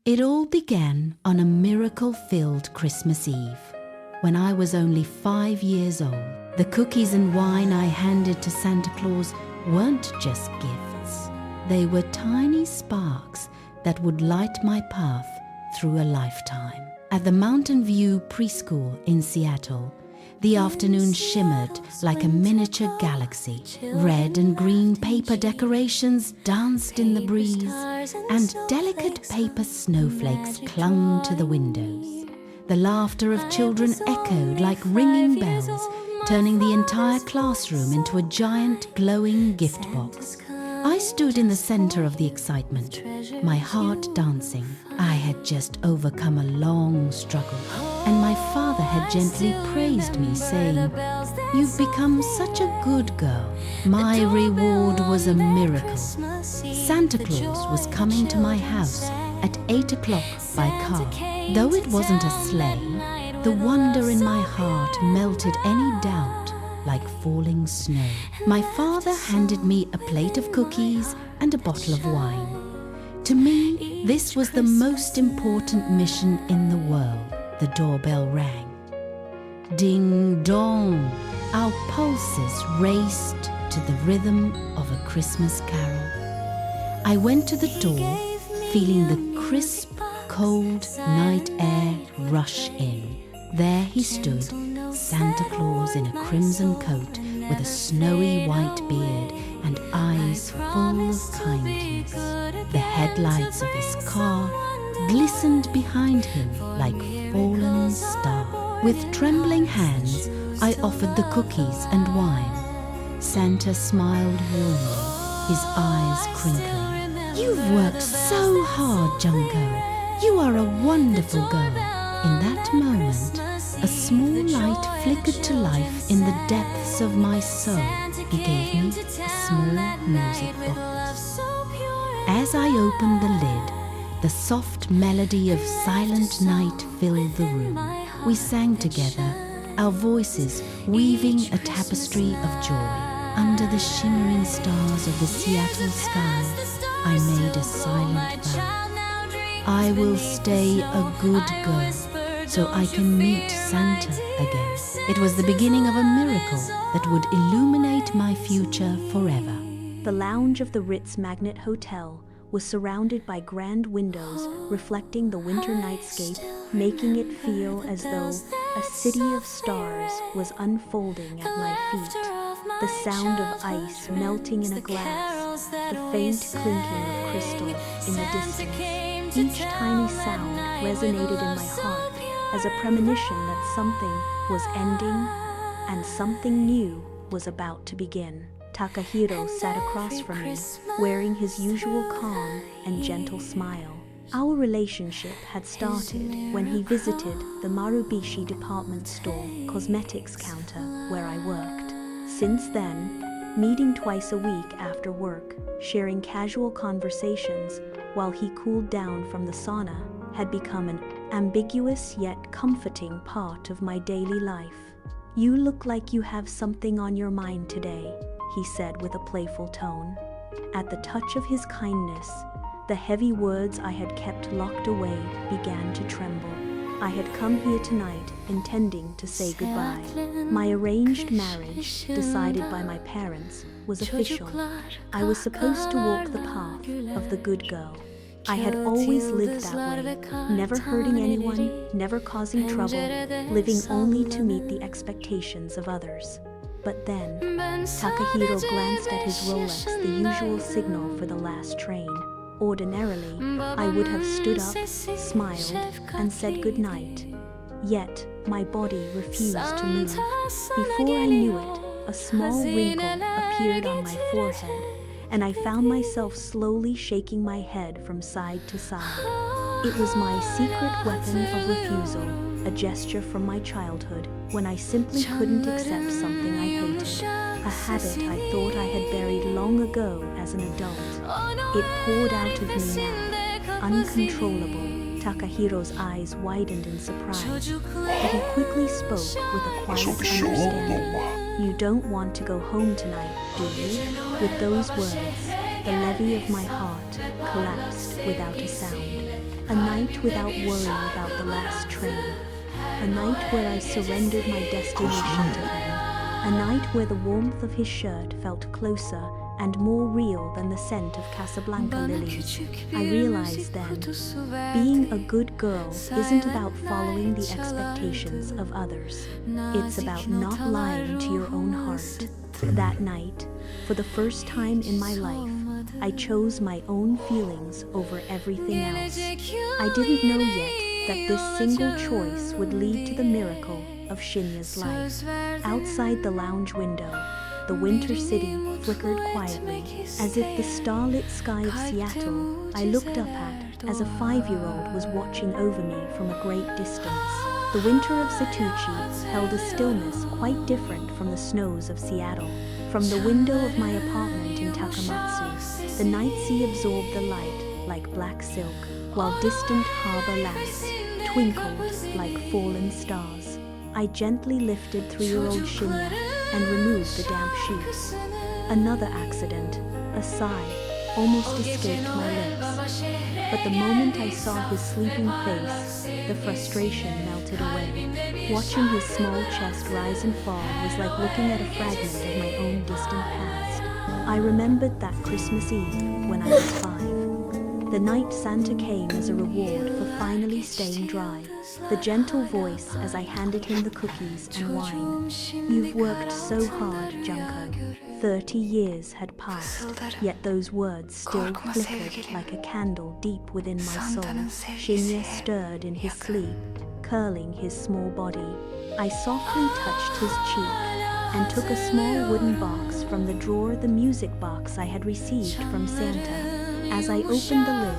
It all began on a miracle-filled Christmas Eve. When I was only 5 years old, the cookies and wine I handed to Santa Claus weren't just gifts. They were tiny sparks that would light my path through a lifetime. At the Mountain View Preschool in Seattle, the afternoon shimmered like a miniature galaxy. Red and green paper decorations danced in the breeze, and delicate paper snowflakes clung to the windows. The laughter of children echoed like ringing bells, turning the entire classroom into a giant glowing gift box. I stood in the center of the excitement, my heart dancing. I had just overcome a long struggle, and my father had gently praised me, saying, "You've become such a good girl." My reward was a miracle. Santa Claus was coming to my house at 8 o'clock by car. Though it wasn't a sleigh, the wonder in my heart melted any doubt like falling snow. My father handed me a plate of cookies and a bottle of wine. To me, this was the most important mission in the world. The doorbell rang. Ding dong! Our pulses raced to the rhythm of a Christmas carol. I went to the door, feeling the crisp, cold night air rush in. There he stood, Santa Claus in a crimson coat with a snowy white beard and eyes full of kindness. The headlights of his car glistened behind him like fallen stars. With trembling hands, I offered the cookies and wine. Santa smiled warmly, his eyes crinkling. "You've worked so hard, Junko. You are a wonderful girl." In that moment, a small light flickered to life in the depths of my soul. He gave me a small music box. As I opened the lid, the soft melody of Silent Night filled the room. We sang together, our voices weaving a tapestry of joy. Under the shimmering stars of the Seattle sky, I made a silent vow. I will stay a good girl so I can meet Santa again. It was the beginning of a miracle that would illuminate my future forever. The lounge of the Ritz Magnet Hotel was surrounded by grand windows reflecting the winter nightscape, making it feel as though a city of stars was unfolding at my feet. The sound of ice melting in a glass, the faint clinking of crystal in the distance. Each tiny sound resonated in my heart as a premonition that something was ending and something new was about to begin. Takahiro sat across from me, wearing his usual calm and gentle smile. Our relationship had started when he visited the Marubishi department store cosmetics counter where I worked. Since then, meeting twice a week after work, sharing casual conversations while he cooled down from the sauna had become an ambiguous yet comforting part of my daily life. "You look like you have something on your mind today," he said with a playful tone. At the touch of his kindness, the heavy words I had kept locked away began to tremble. I had come here tonight intending to say goodbye. My arranged marriage, decided by my parents, was official. I was supposed to walk the path of the good girl. I had always lived that way, never hurting anyone, never causing trouble, living only to meet the expectations of others. But then, Takahiro glanced at his Rolex, the usual signal for the last train. Ordinarily, I would have stood up, smiled, and said goodnight. Yet, my body refused to move. Before I knew it, a small wrinkle appeared on my forehead, and I found myself slowly shaking my head from side to side. It was my secret weapon of refusal, a gesture from my childhood when I simply couldn't accept something I hated, a habit I thought I had buried long ago as an adult. It poured out of me now, uncontrollable. Takahiro's eyes widened in surprise, but he quickly spoke with a quiet understanding. "You don't want to go home tonight, do you?" With those words, the levee of my heart collapsed without a sound. A night without worrying about the last train. A night where I surrendered my destination to him. A night where the warmth of his shirt felt closer and more real than the scent of Casablanca lilies. I realized then, being a good girl isn't about following the expectations of others. It's about not lying to your own heart. That night, for the first time in my life, I chose my own feelings over everything else. I didn't know yet that this single choice would lead to the miracle of Shinya's life. Outside the lounge window, the winter city flickered quietly, as if the starlit sky of Seattle I looked up at as a 5-year-old was watching over me from a great distance. The winter of Satuchi held a stillness quite different from the snows of Seattle. From the window of my apartment in Takamatsu, the night sea absorbed the light like black silk, while distant harbor lamps twinkled like fallen stars. I gently lifted 3-year-old Shinya and removed the damp sheets. Another accident, a sigh, almost escaped my lips. But the moment I saw his sleeping face, the frustration melted away. Watching his small chest rise and fall was like looking at a fragment of my own distant past. I remembered that Christmas Eve when I was 5. The night Santa came as a reward for finally staying dry. The gentle voice as I handed him the cookies and wine. You've worked so hard, Junko. 30 years had passed, yet those words still flickered like a candle deep within my soul. Shinya stirred in his sleep, curling his small body. I softly touched his cheek and took a small wooden box from the drawer, the music box I had received from Santa. As I opened the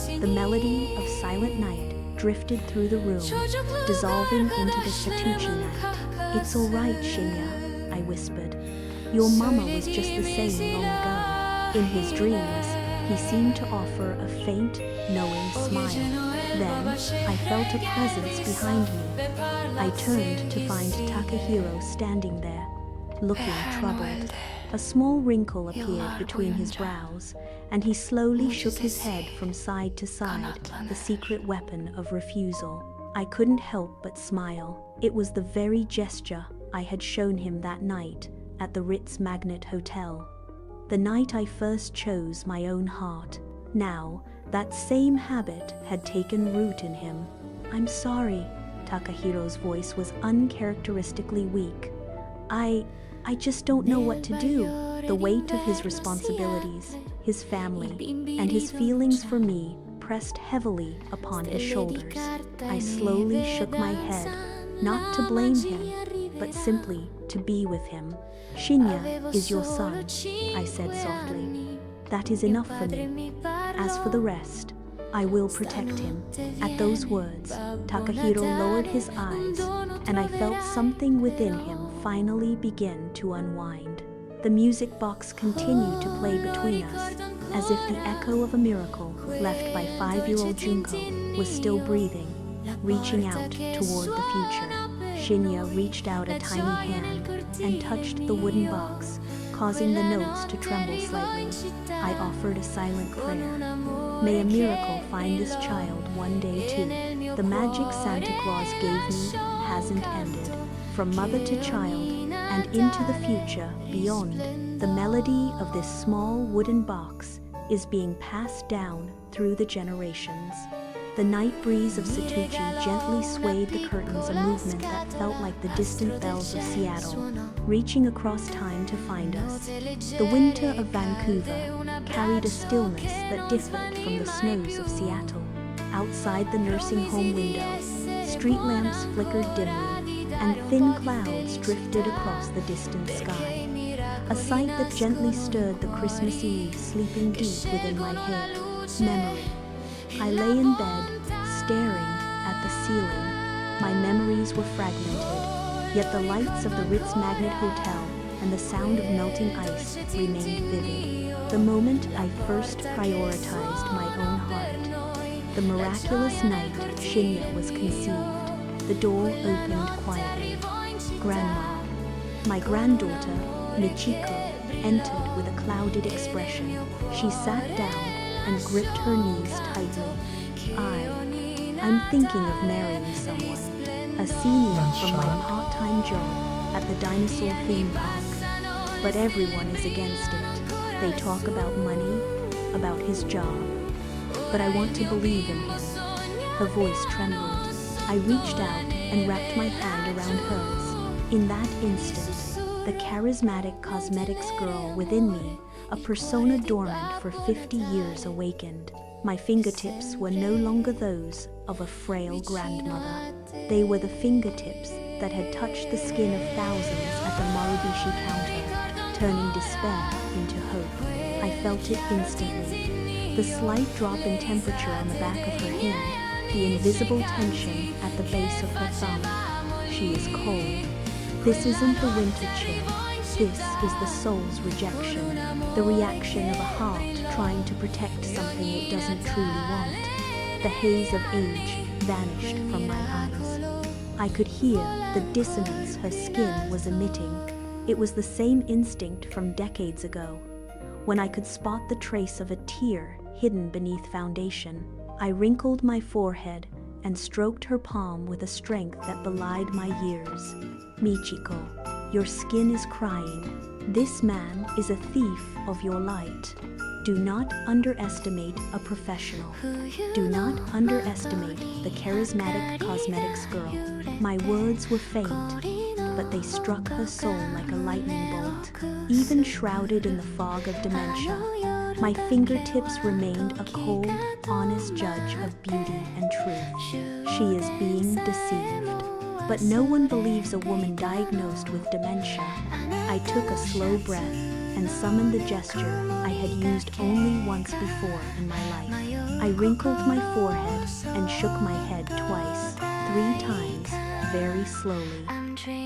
lid, the melody of Silent Night drifted through the room, dissolving into the Satuchi night. It's all right, Shinya, I whispered. Your mama was just the same long ago. In his dreams, he seemed to offer a faint, knowing smile. Then, I felt a presence behind me. I turned to find Takahiro standing there, looking troubled. A small wrinkle appeared between his brows, and he slowly shook his head from side to side, the secret weapon of refusal. I couldn't help but smile. It was the very gesture I had shown him that night at the Ritz Magnet Hotel. The night I first chose my own heart. Now, that same habit had taken root in him. I'm sorry. Takahiro's voice was uncharacteristically weak. I just don't know what to do. The weight of his responsibilities, his family, and his feelings for me pressed heavily upon his shoulders. I slowly shook my head, not to blame him, but simply to be with him. Shinya is your son, I said softly. That is enough for me. As for the rest, I will protect him. At those words, Takahiro lowered his eyes, and I felt something within him finally begin to unwind. The music box continued to play between us, as if the echo of a miracle left by 5-year-old Junko was still breathing, reaching out toward the future. Shinya reached out a tiny hand and touched the wooden box, causing the notes to tremble slightly. I offered a silent prayer. May a miracle find this child one day too. The magic Santa Claus gave me hasn't ended. From mother to child and into the future beyond, the melody of this small wooden box is being passed down through the generations. The night breeze of Satuchi gently swayed the curtains, a movement that felt like the distant bells of Seattle, reaching across time to find us. The winter of Vancouver carried a stillness that differed from the snows of Seattle. Outside the nursing home window, street lamps flickered dimly, and thin clouds drifted across the distant sky. A sight that gently stirred the Christmas Eve sleeping deep within my head. Memory. I lay in bed, staring at the ceiling. My memories were fragmented, yet the lights of the Ritz Magnet Hotel and the sound of melting ice remained vivid. The moment I first prioritized my own heart. The miraculous night Shinya was conceived. The door opened quietly. Grandma. My granddaughter, Michiko, entered with a clouded expression. She sat down and gripped her knees tightly. I'm thinking of marrying someone, a senior from my part-time job at the dinosaur theme park. But everyone is against it. They talk about money, about his job. But I want to believe in him. Her voice trembled. I reached out and wrapped my hand around hers. In that instant, the charismatic cosmetics girl within me, a persona dormant for 50 years, awakened. My fingertips were no longer those of a frail grandmother. They were the fingertips that had touched the skin of thousands at the Marubishi counter, turning despair into hope. I felt it instantly. The slight drop in temperature on the back of her hand, the invisible tension at the base of her thumb. She is cold. This isn't the winter chill. This is the soul's rejection, the reaction of a heart trying to protect something it doesn't truly want. The haze of age vanished from my eyes. I could hear the dissonance her skin was emitting. It was the same instinct from decades ago, when I could spot the trace of a tear hidden beneath foundation. I wrinkled my forehead and stroked her palm with a strength that belied my years. Michiko, your skin is crying. This man is a thief of your light. Do not underestimate a professional. Do not underestimate the charismatic cosmetics girl. My words were faint, but they struck her soul like a lightning bolt. Even shrouded in the fog of dementia, my fingertips remained a cold, honest judge of beauty and truth. She is being deceived. But no one believes a woman diagnosed with dementia. I took a slow breath and summoned the gesture I had used only once before in my life. I wrinkled my forehead and shook my head twice, 3 times, very slowly.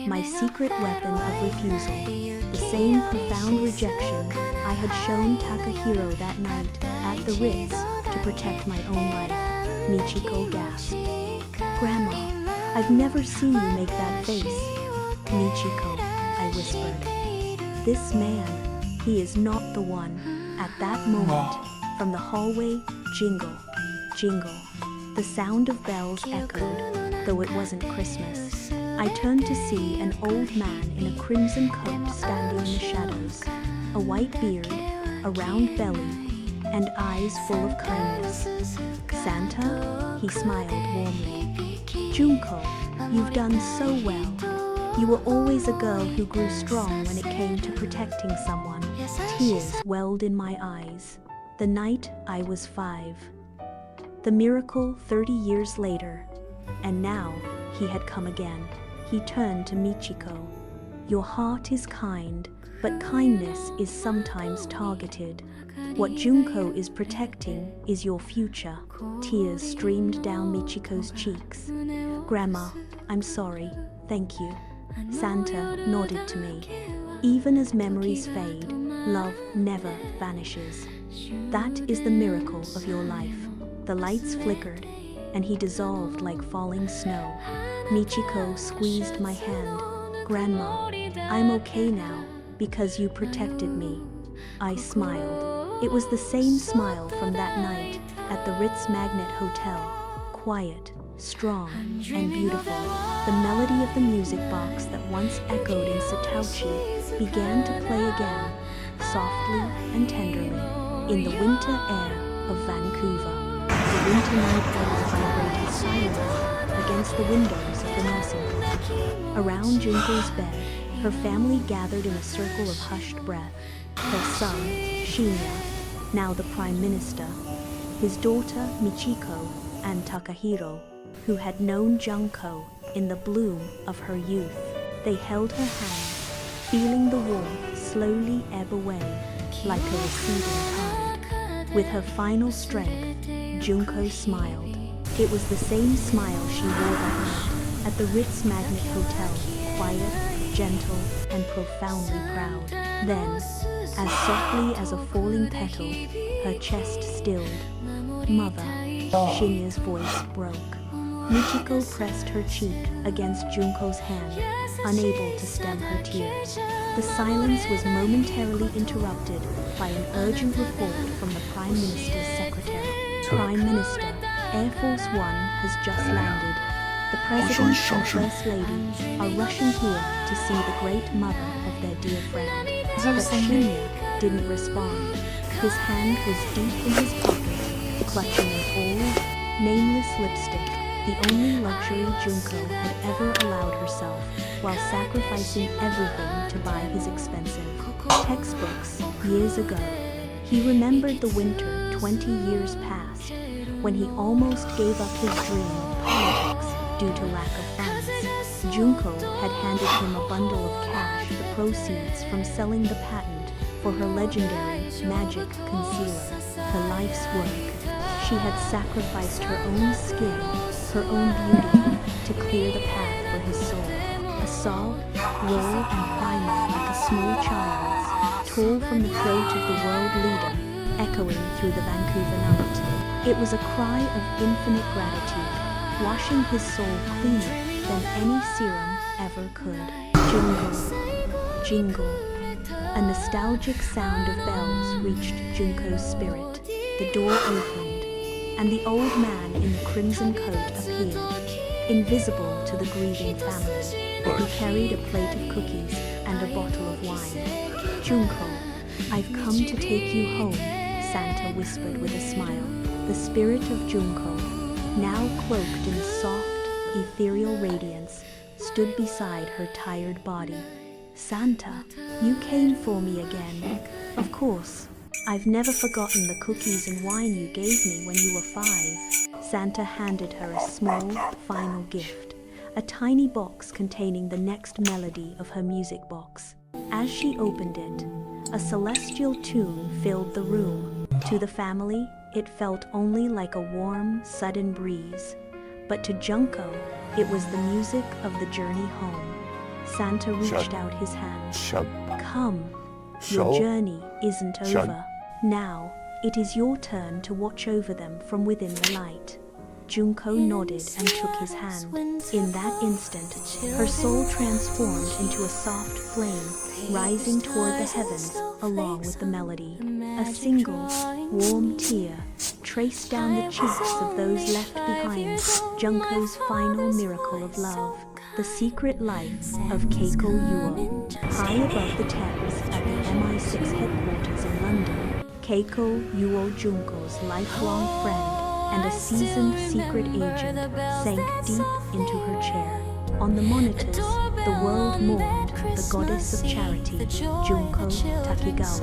My secret weapon of refusal, the same profound rejection I had shown Takahiro that night at the Ritz to protect my own life. Michiko gasped. Grandma, I've never seen you make that face. Michiko, I whispered. This man, he is not the one. At that moment, from the hallway, jingle, jingle. The sound of bells echoed, though it wasn't Christmas. I turned to see an old man in a crimson coat standing in the shadows, a white beard, a round belly, and eyes full of kindness. Santa? He smiled warmly. Junko, you've done so well. You were always a girl who grew strong when it came to protecting someone. Tears welled in my eyes. The night I was 5. The miracle 30 years later. And now he had come again. He turned to Michiko. Your heart is kind, but kindness is sometimes targeted. What Junko is protecting is your future. Tears streamed down Michiko's cheeks. Grandma, I'm sorry. Thank you. Santa nodded to me. Even as memories fade, love never vanishes. That is the miracle of your life. The lights flickered, and he dissolved like falling snow. Michiko squeezed my hand. Grandma, I'm okay now, because you protected me. I smiled. It was the same smile from that night at the Ritz Magnet Hotel. Quiet, strong, and beautiful. The melody of the music box that once echoed in Setouchi began to play again, softly and tenderly, in the winter air of Vancouver. The winter night air vibrated silently against the windows of the nursing home. Around Junko's bed, her family gathered in a circle of hushed breath. Her son, Shinya, now the Prime Minister, his daughter, Michiko, and Takahiro, who had known Junko in the bloom of her youth. They held her hand, feeling the warmth slowly ebb away like a receding tide. With her final strength, Junko smiled. It was the same smile she wore that night at the Ritz Magnet Hotel, quiet, gentle, and profoundly proud. Then, as softly as a falling petal, her chest stilled. Mother, Shinya's voice broke. Michiko pressed her cheek against Junko's hand, unable to stem her tears. The silence was momentarily interrupted by an urgent report from the Prime Minister's secretary. Prime Minister, Air Force One has just landed. The President and First Lady are rushing here to see the great mother of their dear friend. But Shinya didn't respond. His hand was deep in his pocket, clutching an old, nameless lipstick, the only luxury Junko had ever allowed herself, while sacrificing everything to buy his expensive textbooks years ago. He remembered the winter 20 years past, when he almost gave up his dream of politics due to lack of funds. Junko had handed him a bundle of cash, the proceeds from selling the patent for her legendary magic concealer, her life's work. She had sacrificed her own skin, her own beauty, to clear the path for his soul. A sob, raw and primal like a small child's, tore from the throat of the world leader, echoing through the Vancouver night. It was a cry of infinite gratitude, washing his soul cleaner than any serum ever could. Jingle, jingle. A nostalgic sound of bells reached Junko's spirit. The door opened, and the old man in the crimson coat appeared, invisible to the grieving family. He carried a plate of cookies and a bottle of wine. Junko, I've come to take you home, Santa whispered with a smile. The spirit of Junko, now cloaked in soft, ethereal radiance, stood beside her tired body. Santa, you came for me again. Of course, I've never forgotten the cookies and wine you gave me when you were 5. Santa handed her a small, final gift, a tiny box containing the next melody of her music box. As she opened it, a celestial tune filled the room. To the family, it felt only like a warm, sudden breeze. But to Junko, it was the music of the journey home. Santa reached out his hand. Come, your journey isn't over. Now, it is your turn to watch over them from within the light. Junko nodded and took his hand. In that instant, her soul transformed into a soft flame, rising toward the heavens along with the melody. A single, warm tear traced down the cheeks of those left behind, Junko's final miracle of love. The Secret Life of Keiko Yuo. High above the Thames at the MI6 headquarters in London, Keiko Yuo, Junko's lifelong friend and a seasoned secret agent, sank deep into her chair. On the monitors, the world mourned the goddess of charity, Junko Takigawa.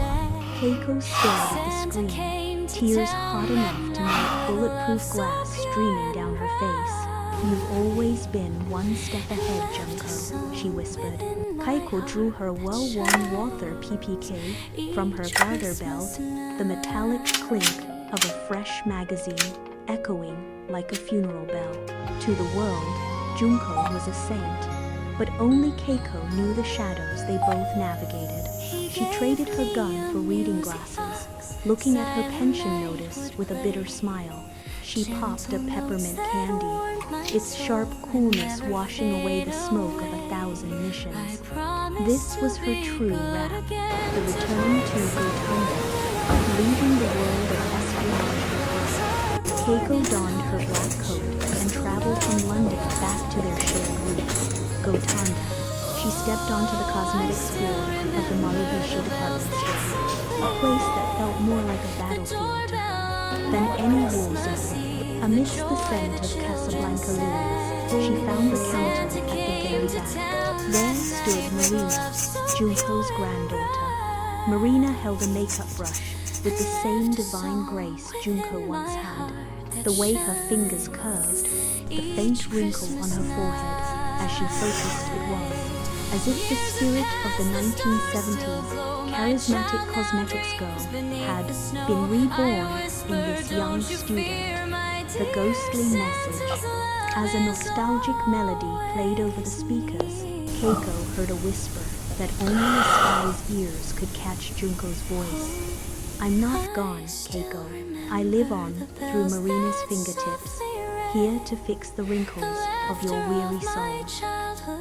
Keiko stared at the screen, tears hot enough to make bulletproof glass streaming down her face. You've always been one step ahead, Junko, she whispered. Keiko drew her well-worn Walther PPK from her garter belt, the metallic clink of a fresh magazine echoing like a funeral bell. To the world, Junko was a saint, but only Keiko knew the shadows they both navigated. She traded her gun for reading glasses, looking at her pension notice with a bitter smile. She popped a peppermint candy, its sharp coolness washing away the smoke of 1,000 missions. This was her true wrap, the return to Gotanda, leaving the world of espionage. Keiko donned her black coat and traveled from London back to their shared roots, Gotanda. She stepped onto the cosmetics floor of the Marubishi department store, a place that felt more like a battlefield to her than any war zone. Amidst the scent of Casablanca lilies, she found the counter at the very back. There stood Marina, Junko's granddaughter. Marina held a makeup brush with the same divine grace Junko once had. The way her fingers curved, the faint wrinkle on her forehead as she focused it was, as if the spirit of the 1970s charismatic cosmetics girl had been reborn in this young student. The ghostly message. As a nostalgic melody played over the speakers, Keiko heard a whisper that only a spy's ears could catch Junko's voice. I'm not gone, Keiko. I live on through Marina's fingertips, here to fix the wrinkles of your weary soul.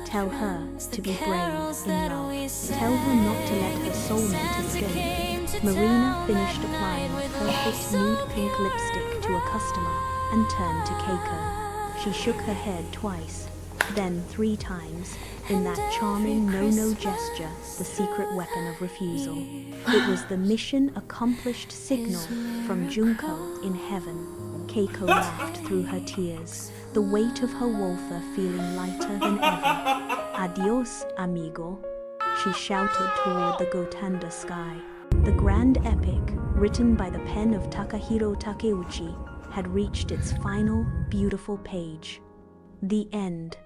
Tell her to be brave in love. Tell her not to let her soulmate escape. Marina finished applying a perfect nude pink lipstick to a customer, and turned to Keiko. She shook her head twice, then 3 times, in that charming no-no gesture, the secret weapon of refusal. It was the mission accomplished signal from Junko in heaven. Keiko laughed through her tears, the weight of her Walther feeling lighter than ever. Adios, amigo, she shouted toward the Gotanda sky. The grand epic, written by the pen of Takahiro Takeuchi, had reached its final, beautiful page. The end.